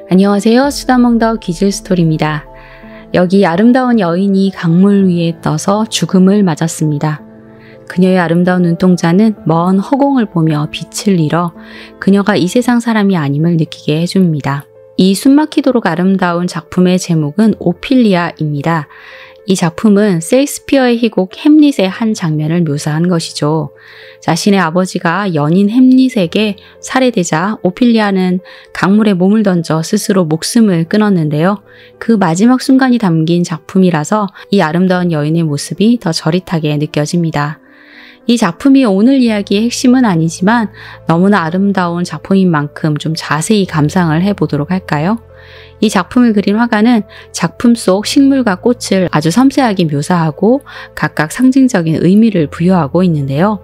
안녕하세요. 수다몽더 기즐스토리입니다. 여기 아름다운 여인이 강물 위에 떠서 죽음을 맞았습니다. 그녀의 아름다운 눈동자는 먼 허공을 보며 빛을 잃어 그녀가 이 세상 사람이 아님을 느끼게 해줍니다. 이 숨막히도록 아름다운 작품의 제목은 오피리아입니다. 이 작품은 셰익스피어의 희곡 햄릿의 한 장면을 묘사한 것이죠. 자신의 아버지가 연인 햄릿에게 살해되자 오피리아는 강물에 몸을 던져 스스로 목숨을 끊었는데요. 그 마지막 순간이 담긴 작품이라서 이 아름다운 여인의 모습이 더 저릿하게 느껴집니다. 이 작품이 오늘 이야기의 핵심은 아니지만 너무나 아름다운 작품인 만큼 좀 자세히 감상을 해보도록 할까요? 이 작품을 그린 화가는 작품 속 식물과 꽃을 아주 섬세하게 묘사하고 각각 상징적인 의미를 부여하고 있는데요.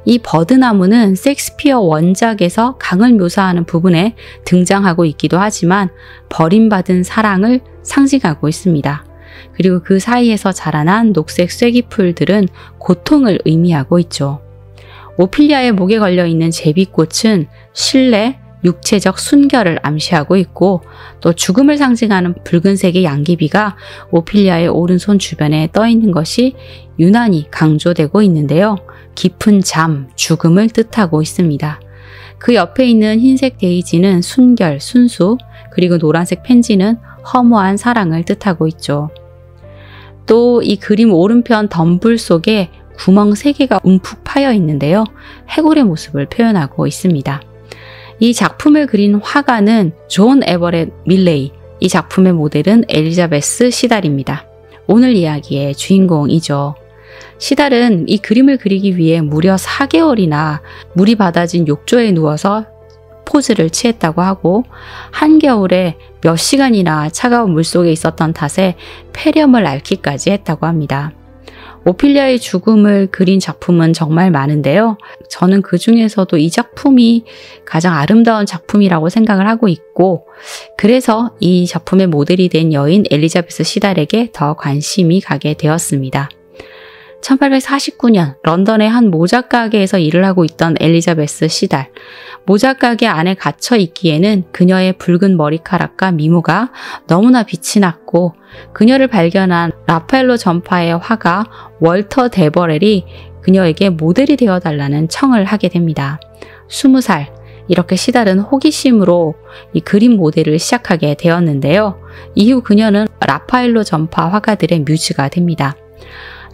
이 버드나무는 셰익스피어 원작에서 강을 묘사하는 부분에 등장하고 있기도 하지만 버림받은 사랑을 상징하고 있습니다. 그리고 그 사이에서 자라난 녹색 쐐기풀들은 고통을 의미하고 있죠. 오피리아의 목에 걸려있는 제비꽃은 신뢰, 육체적 순결을 암시하고 있고 또 죽음을 상징하는 붉은색의 양귀비가 오피리아의 오른손 주변에 떠있는 것이 유난히 강조되고 있는데요. 깊은 잠, 죽음을 뜻하고 있습니다. 그 옆에 있는 흰색 데이지는 순결, 순수, 그리고 노란색 펜지는 허무한 사랑을 뜻하고 있죠. 또 이 그림 오른편 덤불 속에 구멍 3개가 움푹 파여 있는데요. 해골의 모습을 표현하고 있습니다. 이 작품을 그린 화가는 존 에버렛 밀레이, 이 작품의 모델은 엘리자베스 시달입니다. 오늘 이야기의 주인공이죠. 시달은 이 그림을 그리기 위해 무려 4개월이나 물이 받아진 욕조에 누워서 포즈를 취했다고 하고 한겨울에 몇 시간이나 차가운 물속에 있었던 탓에 폐렴을 앓기까지 했다고 합니다. 오피리아의 죽음을 그린 작품은 정말 많은데요. 저는 그 중에서도 이 작품이 가장 아름다운 작품이라고 생각을 하고 있고 그래서 이 작품의 모델이 된 여인 엘리자베스 시달에게 더 관심이 가게 되었습니다. 1849년 런던의 한 모자가게에서 일을 하고 있던 엘리자베스 시달. 모자가게 안에 갇혀 있기에는 그녀의 붉은 머리카락과 미모가 너무나 빛이 났고 그녀를 발견한 라파엘로 전파의 화가 월터 데버렐이 그녀에게 모델이 되어달라는 청을 하게 됩니다. 20살, 이렇게 시달은 호기심으로 이 그림 모델을 시작하게 되었는데요. 이후 그녀는 라파엘로 전파 화가들의 뮤즈가 됩니다.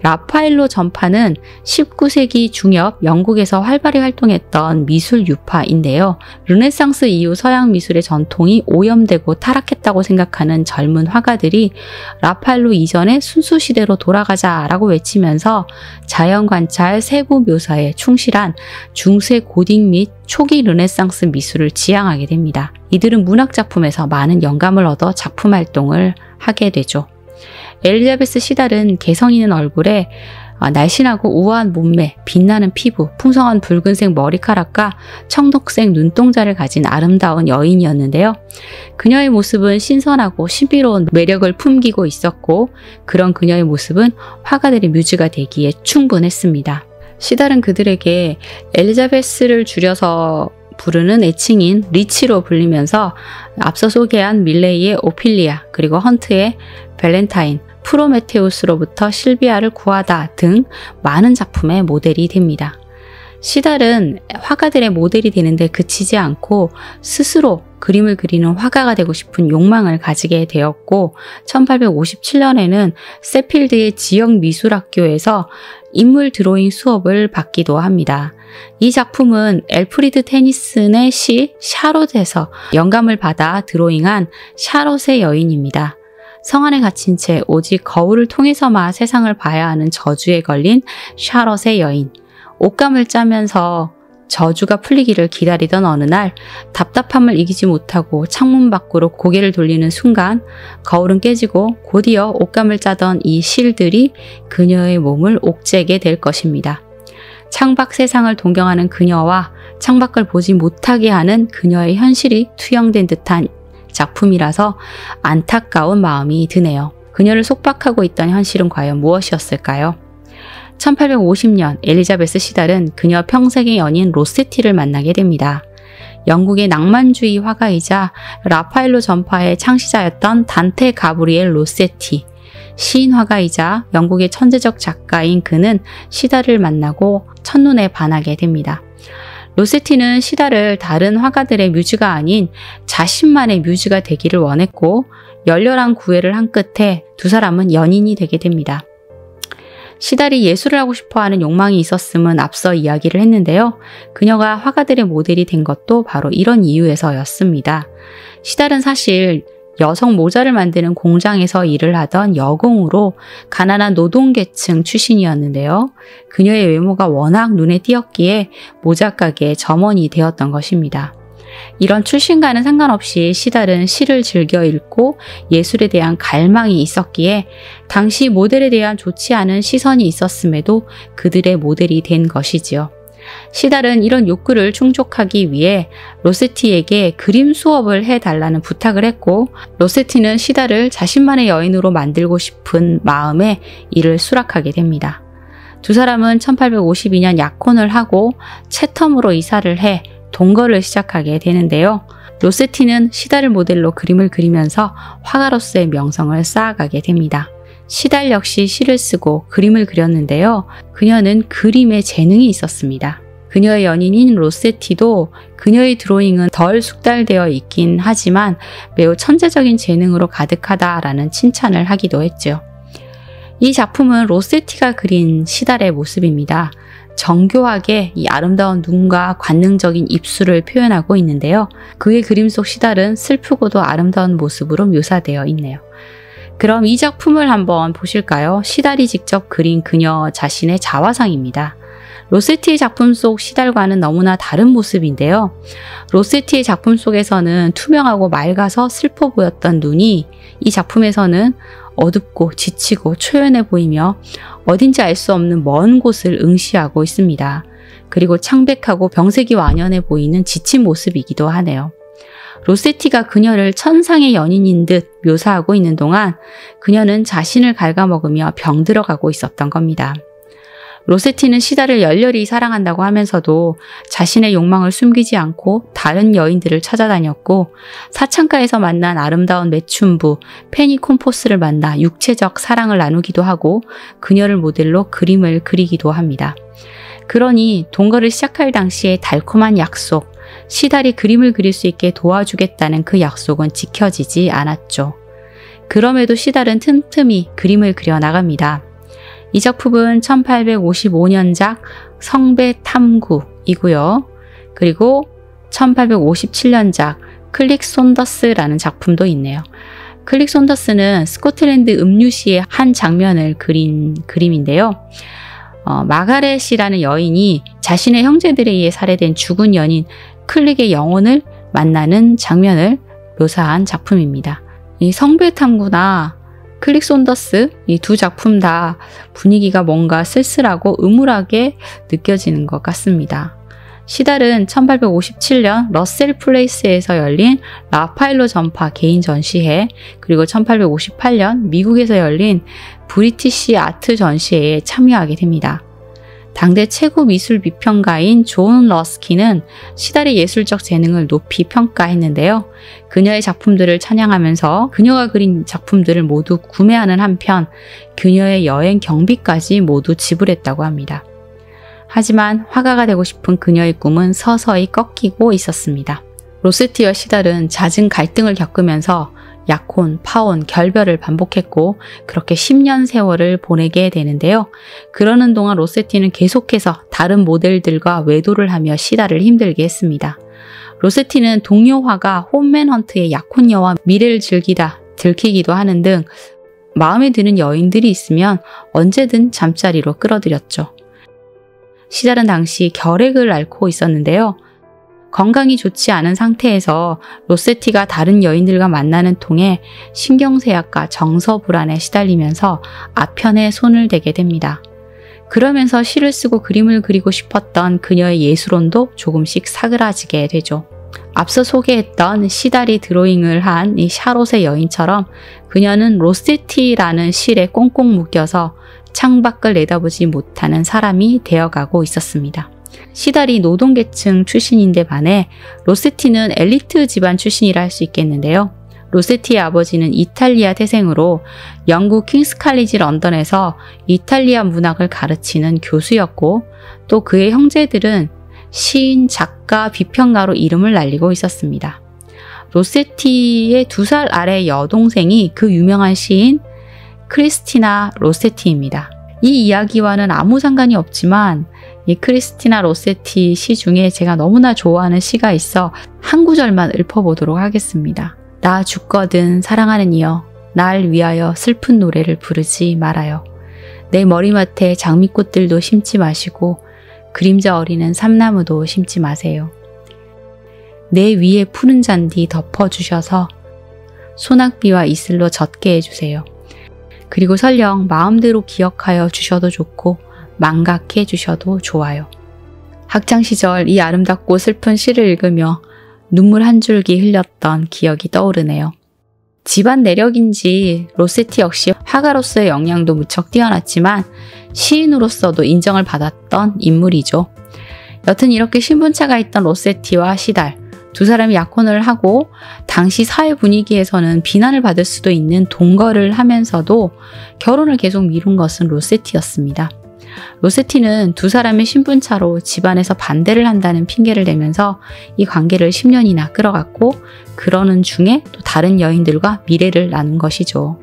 라파엘로 전파는 19세기 중엽 영국에서 활발히 활동했던 미술 유파인데요. 르네상스 이후 서양 미술의 전통이 오염되고 타락했다고 생각하는 젊은 화가들이 라파엘로 이전의 순수 시대로 돌아가자라고 외치면서 자연관찰 세부 묘사에 충실한 중세 고딕 및 초기 르네상스 미술을 지향하게 됩니다. 이들은 문학작품에서 많은 영감을 얻어 작품 활동을 하게 되죠. 엘리자베스 시달은 개성 있는 얼굴에 날씬하고 우아한 몸매, 빛나는 피부, 풍성한 붉은색 머리카락과 청록색 눈동자를 가진 아름다운 여인이었는데요. 그녀의 모습은 신선하고 신비로운 매력을 품기고 있었고 그런 그녀의 모습은 화가들의 뮤즈가 되기에 충분했습니다. 시달은 그들에게 엘리자베스를 줄여서 부르는 애칭인 리치로 불리면서 앞서 소개한 밀레이의 오피리아 그리고 헌트의 밸런타인, 프로메테우스로부터 실비아를 구하다 등 많은 작품의 모델이 됩니다. 시달은 화가들의 모델이 되는데 그치지 않고 스스로 그림을 그리는 화가가 되고 싶은 욕망을 가지게 되었고 1857년에는 세필드의 지역미술학교에서 인물 드로잉 수업을 받기도 합니다. 이 작품은 엘프리드 테니슨의 시 샤롯에서 영감을 받아 드로잉한 샤롯의 여인입니다. 성 안에 갇힌 채 오직 거울을 통해서만 세상을 봐야 하는 저주에 걸린 샤롯의 여인. 옷감을 짜면서 저주가 풀리기를 기다리던 어느 날 답답함을 이기지 못하고 창문 밖으로 고개를 돌리는 순간 거울은 깨지고 곧이어 옷감을 짜던 이 실들이 그녀의 몸을 옥죄게 될 것입니다. 창밖 세상을 동경하는 그녀와 창밖을 보지 못하게 하는 그녀의 현실이 투영된 듯한 작품이라서 안타까운 마음이 드네요. 그녀를 속박하고 있던 현실은 과연 무엇이었을까요? 1850년 엘리자베스 시달은 그녀 평생의 연인 로세티를 만나게 됩니다. 영국의 낭만주의 화가이자 라파엘로 전파의 창시자였던 단테 가브리엘 로세티, 시인 화가이자 영국의 천재적 작가인 그는 시달을 만나고 첫눈에 반하게 됩니다. 로세티는 시달을 다른 화가들의 뮤즈가 아닌 자신만의 뮤즈가 되기를 원했고 열렬한 구애를 한 끝에 두 사람은 연인이 되게 됩니다. 시달이 예술을 하고 싶어하는 욕망이 있었음은 앞서 이야기를 했는데요. 그녀가 화가들의 모델이 된 것도 바로 이런 이유에서였습니다. 시달은 사실 여성 모자를 만드는 공장에서 일을 하던 여공으로 가난한 노동계층 출신이었는데요. 그녀의 외모가 워낙 눈에 띄었기에 모자가게의 점원이 되었던 것입니다. 이런 출신과는 상관없이 시달은 시를 즐겨 읽고 예술에 대한 갈망이 있었기에 당시 모델에 대한 좋지 않은 시선이 있었음에도 그들의 모델이 된 것이지요. 시달은 이런 욕구를 충족하기 위해 로세티에게 그림 수업을 해달라는 부탁을 했고 로세티는 시달을 자신만의 여인으로 만들고 싶은 마음에 이를 수락하게 됩니다. 두 사람은 1852년 약혼을 하고 채텀으로 이사를 해 동거를 시작하게 되는데요. 로세티는 시달을 모델로 그림을 그리면서 화가로서의 명성을 쌓아가게 됩니다. 시달 역시 시를 쓰고 그림을 그렸는데요. 그녀는 그림에 재능이 있었습니다. 그녀의 연인인 로세티도 그녀의 드로잉은 덜 숙달되어 있긴 하지만 매우 천재적인 재능으로 가득하다라는 칭찬을 하기도 했죠. 이 작품은 로세티가 그린 시달의 모습입니다. 정교하게 이 아름다운 눈과 관능적인 입술을 표현하고 있는데요. 그의 그림 속 시달은 슬프고도 아름다운 모습으로 묘사되어 있네요. 그럼 이 작품을 한번 보실까요? 시달이 직접 그린 그녀 자신의 자화상입니다. 로세티의 작품 속 시달과는 너무나 다른 모습인데요. 로세티의 작품 속에서는 투명하고 맑아서 슬퍼 보였던 눈이 이 작품에서는 어둡고 지치고 초연해 보이며 어딘지 알 수 없는 먼 곳을 응시하고 있습니다. 그리고 창백하고 병색이 완연해 보이는 지친 모습이기도 하네요. 로세티가 그녀를 천상의 연인인 듯 묘사하고 있는 동안 그녀는 자신을 갉아먹으며 병들어가고 있었던 겁니다. 로세티는 시달을 열렬히 사랑한다고 하면서도 자신의 욕망을 숨기지 않고 다른 여인들을 찾아다녔고 사창가에서 만난 아름다운 매춘부 페니 콤포스를 만나 육체적 사랑을 나누기도 하고 그녀를 모델로 그림을 그리기도 합니다. 그러니 동거를 시작할 당시의 달콤한 약속, 시달이 그림을 그릴 수 있게 도와주겠다는 그 약속은 지켜지지 않았죠. 그럼에도 시달은 틈틈이 그림을 그려 나갑니다. 이 작품은 1855년작 성배탐구이고요. 그리고 1857년작 클릭 손더스라는 작품도 있네요. 클릭 손더스는 스코틀랜드 음유시의 한 장면을 그린 그림인데요. 마가렛이라는 여인이 자신의 형제들에 의해 살해된 죽은 연인 클릭의 영혼을 만나는 장면을 묘사한 작품입니다. 이 성배탐구나 클릭 손더스 이 두 작품 다 분위기가 뭔가 쓸쓸하고 음울하게 느껴지는 것 같습니다. 시달은 1857년 러셀 플레이스에서 열린 라파엘로 전파 개인 전시회 그리고 1858년 미국에서 열린 브리티시 아트 전시회에 참여하게 됩니다. 당대 최고 미술 비평가인 존 러스키는 시달의 예술적 재능을 높이 평가했는데요. 그녀의 작품들을 찬양하면서 그녀가 그린 작품들을 모두 구매하는 한편 그녀의 여행 경비까지 모두 지불했다고 합니다. 하지만 화가가 되고 싶은 그녀의 꿈은 서서히 꺾이고 있었습니다. 로세티와 시달은 잦은 갈등을 겪으면서 약혼, 파혼, 결별을 반복했고 그렇게 10년 세월을 보내게 되는데요. 그러는 동안 로세티는 계속해서 다른 모델들과 외도를 하며 시달을 힘들게 했습니다. 로세티는 동료 화가 홈맨 헌트의 약혼녀와 미래를 즐기다 들키기도 하는 등 마음에 드는 여인들이 있으면 언제든 잠자리로 끌어들였죠. 시달은 당시 결핵을 앓고 있었는데요. 건강이 좋지 않은 상태에서 로세티가 다른 여인들과 만나는 통에 신경쇠약과 정서불안에 시달리면서 아편에 손을 대게 됩니다. 그러면서 시를 쓰고 그림을 그리고 싶었던 그녀의 예술혼도 조금씩 사그라지게 되죠. 앞서 소개했던 시달이 드로잉을 한 이 샤롯의 여인처럼 그녀는 로세티라는 실에 꽁꽁 묶여서 창밖을 내다보지 못하는 사람이 되어가고 있었습니다. 시달이 노동계층 출신인데 반해 로세티는 엘리트 집안 출신이라 할 수 있겠는데요. 로세티의 아버지는 이탈리아 태생으로 영국 킹스 칼리지 런던에서 이탈리아 문학을 가르치는 교수였고, 또 그의 형제들은 시인, 작가, 비평가로 이름을 날리고 있었습니다. 로세티의 2살 아래 여동생이 그 유명한 시인 크리스티나 로세티입니다. 이 이야기와는 아무 상관이 없지만 이 크리스티나 로세티 시 중에 제가 너무나 좋아하는 시가 있어 한 구절만 읊어보도록 하겠습니다. 나 죽거든 사랑하는 이여, 날 위하여 슬픈 노래를 부르지 말아요. 내 머리맡에 장미꽃들도 심지 마시고 그림자 어리는 삼나무도 심지 마세요. 내 위에 푸른 잔디 덮어주셔서 소낙비와 이슬로 젖게 해주세요. 그리고 설령 마음대로 기억하여 주셔도 좋고 망각해 주셔도 좋아요. 학창시절 이 아름답고 슬픈 시를 읽으며 눈물 한 줄기 흘렸던 기억이 떠오르네요. 집안 내력인지 로세티 역시 화가로서의 역량도 무척 뛰어났지만 시인으로서도 인정을 받았던 인물이죠. 여튼 이렇게 신분차가 있던 로세티와 시달, 2사람이 약혼을 하고 당시 사회 분위기에서는 비난을 받을 수도 있는 동거를 하면서도 결혼을 계속 미룬 것은 로세티였습니다. 로세티는 2사람의 신분차로 집안에서 반대를 한다는 핑계를 대면서 이 관계를 10년이나 끌어갔고, 그러는 중에 또 다른 여인들과 미래를 나눈 것이죠.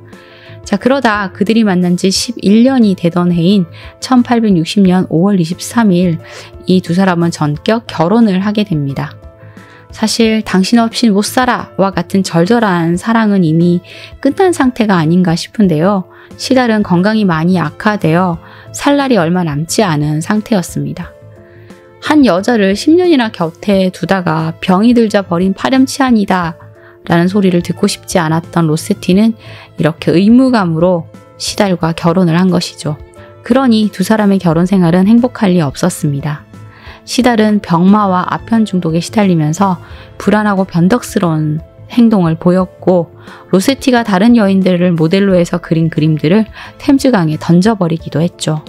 자, 그러다 그들이 만난 지 11년이 되던 해인 1860년 5월 23일 이 2사람은 전격 결혼을 하게 됩니다. 사실 당신 없인 못 살아와 같은 절절한 사랑은 이미 끝난 상태가 아닌가 싶은데요. 시달은 건강이 많이 악화되어 살 날이 얼마 남지 않은 상태였습니다. 한 여자를 10년이나 곁에 두다가 병이 들자 버린 파렴치한이다 라는 소리를 듣고 싶지 않았던 로세티는 이렇게 의무감으로 시달과 결혼을 한 것이죠. 그러니 2사람의 결혼 생활은 행복할 리 없었습니다. 시달은 병마와 아편 중독에 시달리면서 불안하고 변덕스러운 행동을 보였고, 로세티가 다른 여인들을 모델로 해서 그린 그림들을 템즈강에 던져버리기도 했죠.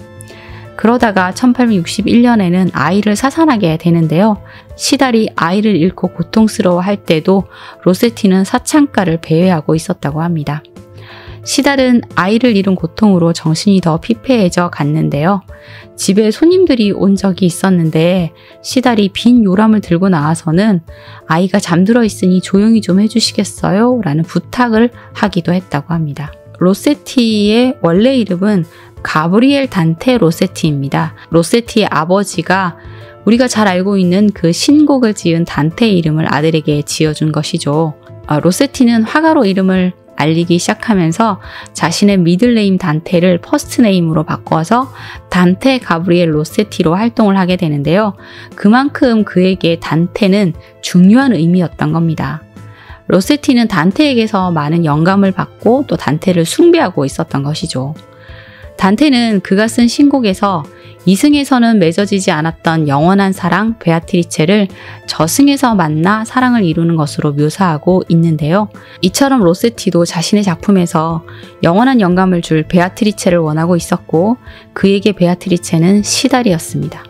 그러다가 1861년에는 아이를 사산하게 되는데요. 시달이 아이를 잃고 고통스러워할 때도 로세티는 사창가를 배회하고 있었다고 합니다. 시달은 아이를 잃은 고통으로 정신이 더 피폐해져 갔는데요. 집에 손님들이 온 적이 있었는데 시달이 빈 요람을 들고 나와서는 아이가 잠들어 있으니 조용히 좀 해주시겠어요? 라는 부탁을 하기도 했다고 합니다. 로세티의 원래 이름은 가브리엘 단테 로세티입니다. 로세티의 아버지가 우리가 잘 알고 있는 그 신곡을 지은 단테의 이름을 아들에게 지어준 것이죠. 로세티는 화가로 이름을 알리기 시작하면서 자신의 미들네임 단테를 퍼스트네임으로 바꿔서 단테 가브리엘 로세티로 활동을 하게 되는데요. 그만큼 그에게 단테는 중요한 의미였던 겁니다. 로세티는 단테에게서 많은 영감을 받고 또 단테를 숭배하고 있었던 것이죠. 단테는 그가 쓴 신곡에서 이승에서는 맺어지지 않았던 영원한 사랑 베아트리체를 저승에서 만나 사랑을 이루는 것으로 묘사하고 있는데요. 이처럼 로세티도 자신의 작품에서 영원한 영감을 줄 베아트리체를 원하고 있었고, 그에게 베아트리체는 시달이었습니다.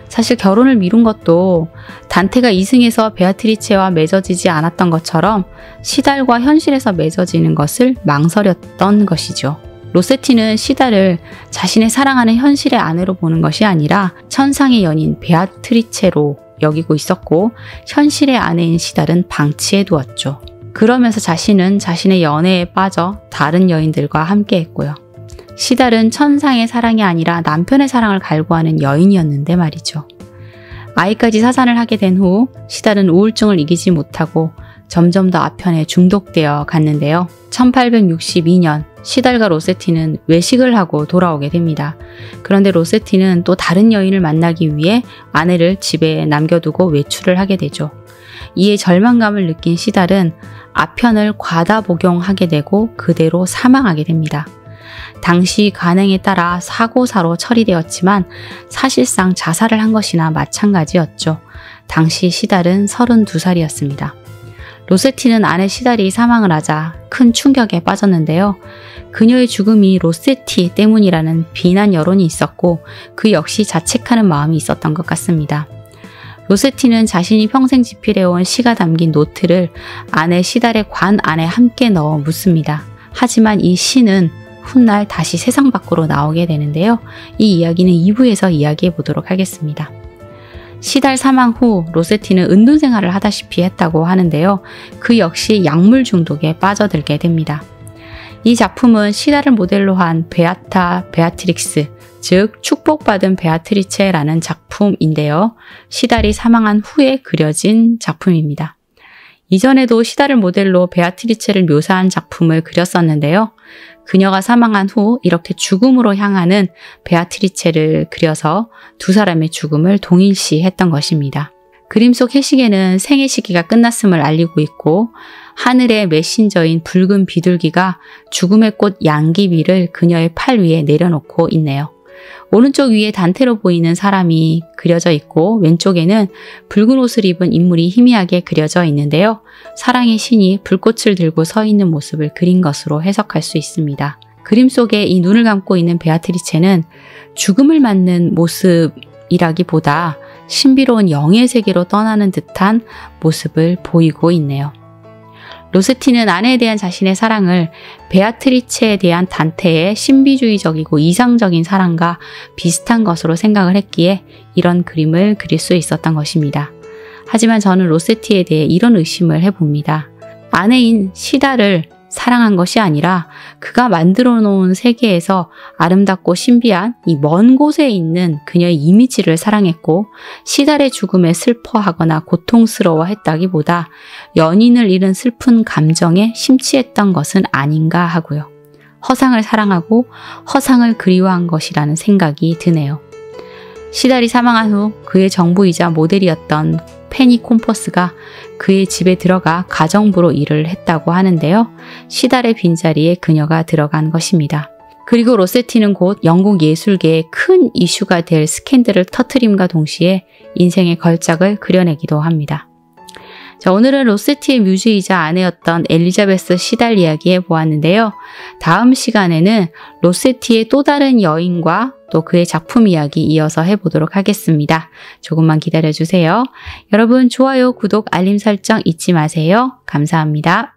사실 결혼을 미룬 것도 단테가 이승에서 베아트리체와 맺어지지 않았던 것처럼 시달과 현실에서 맺어지는 것을 망설였던 것이죠. 로세티는 시달을 자신의 사랑하는 현실의 아내로 보는 것이 아니라 천상의 연인 베아트리체로 여기고 있었고, 현실의 아내인 시달은 방치해 두었죠. 그러면서 자신은 자신의 연애에 빠져 다른 여인들과 함께 했고요. 시달은 천상의 사랑이 아니라 남편의 사랑을 갈구하는 여인이었는데 말이죠. 아이까지 사산을 하게 된 후 시달은 우울증을 이기지 못하고 점점 더 아편에 중독되어 갔는데요. 1862년 시달과 로세티는 외식을 하고 돌아오게 됩니다. 그런데 로세티는 또 다른 여인을 만나기 위해 아내를 집에 남겨두고 외출을 하게 되죠. 이에 절망감을 느낀 시달은 아편을 과다 복용하게 되고 그대로 사망하게 됩니다. 당시 관행에 따라 사고사로 처리되었지만 사실상 자살을 한 것이나 마찬가지였죠. 당시 시달은 32살이었습니다. 로세티는 아내 시달이 사망을 하자 큰 충격에 빠졌는데요. 그녀의 죽음이 로세티 때문이라는 비난 여론이 있었고 그 역시 자책하는 마음이 있었던 것 같습니다. 로세티는 자신이 평생 집필해온 시가 담긴 노트를 아내 시달의 관 안에 함께 넣어 묻습니다. 하지만 이 시는 훗날 다시 세상 밖으로 나오게 되는데요. 이 이야기는 2부에서 이야기해 보도록 하겠습니다. 시달 사망 후 로세티는 은둔 생활을 하다시피 했다고 하는데요. 그 역시 약물 중독에 빠져들게 됩니다. 이 작품은 시달을 모델로 한 베아타 베아트릭스, 즉 축복받은 베아트리체라는 작품인데요. 시달이 사망한 후에 그려진 작품입니다. 이전에도 시달을 모델로 베아트리체를 묘사한 작품을 그렸었는데요. 그녀가 사망한 후 이렇게 죽음으로 향하는 베아트리체를 그려서 두 사람의 죽음을 동일시했던 것입니다. 그림 속 해시계는 생애 시기가 끝났음을 알리고 있고 하늘의 메신저인 붉은 비둘기가 죽음의 꽃 양귀비를 그녀의 팔 위에 내려놓고 있네요. 오른쪽 위에 단테로 보이는 사람이 그려져 있고 왼쪽에는 붉은 옷을 입은 인물이 희미하게 그려져 있는데요. 사랑의 신이 불꽃을 들고 서 있는 모습을 그린 것으로 해석할 수 있습니다. 그림 속에 이 눈을 감고 있는 베아트리체는 죽음을 맞는 모습이라기보다 신비로운 영의 세계로 떠나는 듯한 모습을 보이고 있네요. 로세티는 아내에 대한 자신의 사랑을 베아트리체에 대한 단테의 신비주의적이고 이상적인 사랑과 비슷한 것으로 생각을 했기에 이런 그림을 그릴 수 있었던 것입니다. 하지만 저는 로세티에 대해 이런 의심을 해봅니다. 아내인 시달을 사랑한 것이 아니라 그가 만들어 놓은 세계에서 아름답고 신비한 이 먼 곳에 있는 그녀의 이미지를 사랑했고 시달의 죽음에 슬퍼하거나 고통스러워했다기보다 연인을 잃은 슬픈 감정에 심취했던 것은 아닌가 하고요. 허상을 사랑하고 허상을 그리워한 것이라는 생각이 드네요. 시달이 사망한 후 그의 정부이자 모델이었던 페니 콤퍼스가 그의 집에 들어가 가정부로 일을 했다고 하는데요. 시달의 빈자리에 그녀가 들어간 것입니다. 그리고 로세티는 곧 영국 예술계의 큰 이슈가 될 스캔들을 터뜨림과 동시에 인생의 걸작을 그려내기도 합니다. 자, 오늘은 로세티의 뮤즈이자 아내였던 엘리자베스 시달 이야기해 보았는데요. 다음 시간에는 로세티의 또 다른 여인과 또 그의 작품 이야기 이어서 해보도록 하겠습니다. 조금만 기다려주세요. 여러분 좋아요, 구독, 알림 설정 잊지 마세요. 감사합니다.